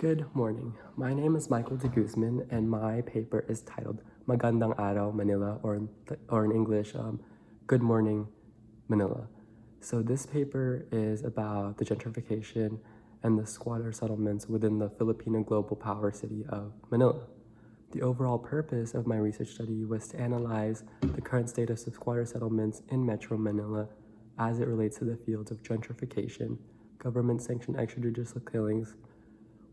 Good morning. My name is Michael de Guzman, and my paper is titled Magandang Araw, Manila, or in English, Good Morning, Manila. So this paper is about the gentrification and the squatter settlements within the Filipino global power city of Manila. The overall purpose of my research study was to analyze the current status of squatter settlements in Metro Manila as it relates to the fields of gentrification, government-sanctioned extrajudicial killings,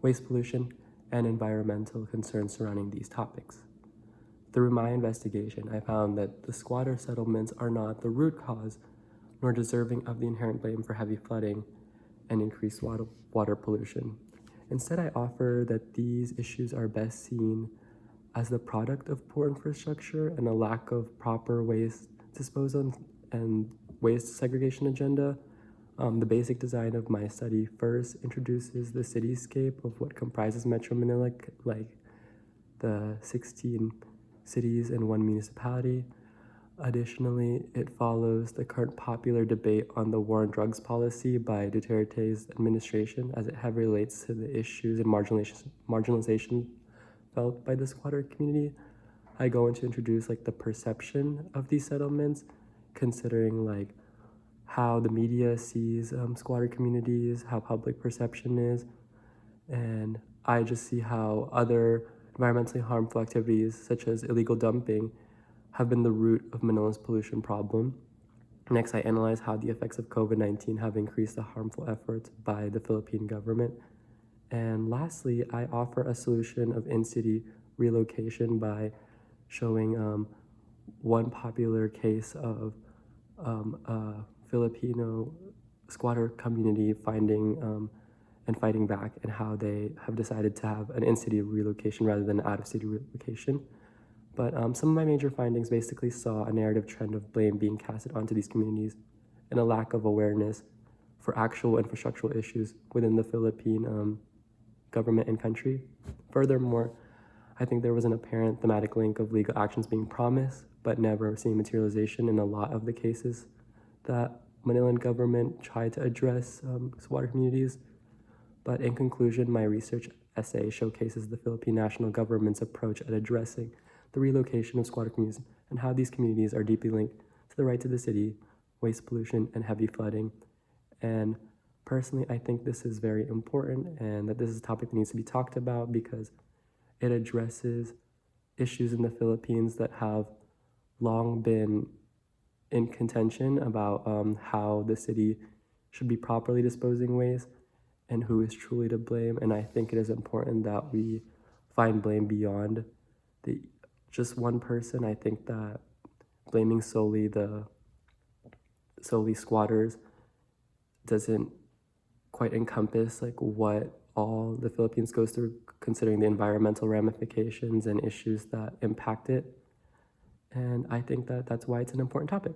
waste pollution, and environmental concerns surrounding these topics. Through my investigation, I found that the squatter settlements are not the root cause nor deserving of the inherent blame for heavy flooding and increased water pollution. Instead, I offer that these issues are best seen as the product of poor infrastructure and a lack of proper waste disposal and waste segregation agenda. The basic design of my study first introduces the cityscape of what comprises Metro Manila, like the 16 cities and one municipality. Additionally, it follows the current popular debate on the war on drugs policy by Duterte's administration as it heavily relates to the issues and marginalization felt by the squatter community. I go on to introduce the perception of these settlements, considering how the media sees squatter communities, how public perception is, and I just see how other environmentally harmful activities such as illegal dumping have been the root of Manila's pollution problem. Next, I analyze how the effects of COVID-19 have increased the harmful efforts by the Philippine government. And lastly, I offer a solution of in-city relocation by showing one popular case of a Filipino squatter community finding and fighting back, and how they have decided to have an in-city relocation rather than out-of-city relocation. But some of my major findings basically saw a narrative trend of blame being casted onto these communities and a lack of awareness for actual infrastructural issues within the Philippine government and country. Furthermore, I think there was an apparent thematic link of legal actions being promised but never seeing materialization in a lot of the cases that Manilan government tried to address squatter communities. But in conclusion, my research essay showcases the Philippine national government's approach at addressing the relocation of squatter communities and how these communities are deeply linked to the right to the city, waste pollution, and heavy flooding. And personally, I think this is very important and that this is a topic that needs to be talked about because it addresses issues in the Philippines that have long been in contention about how the city should be properly disposing waste and who is truly to blame. And I think it is important that we find blame beyond just one person. I think that blaming solely squatters doesn't quite encompass what all the Philippines goes through, considering the environmental ramifications and issues that impact it. And I think that that's why it's an important topic.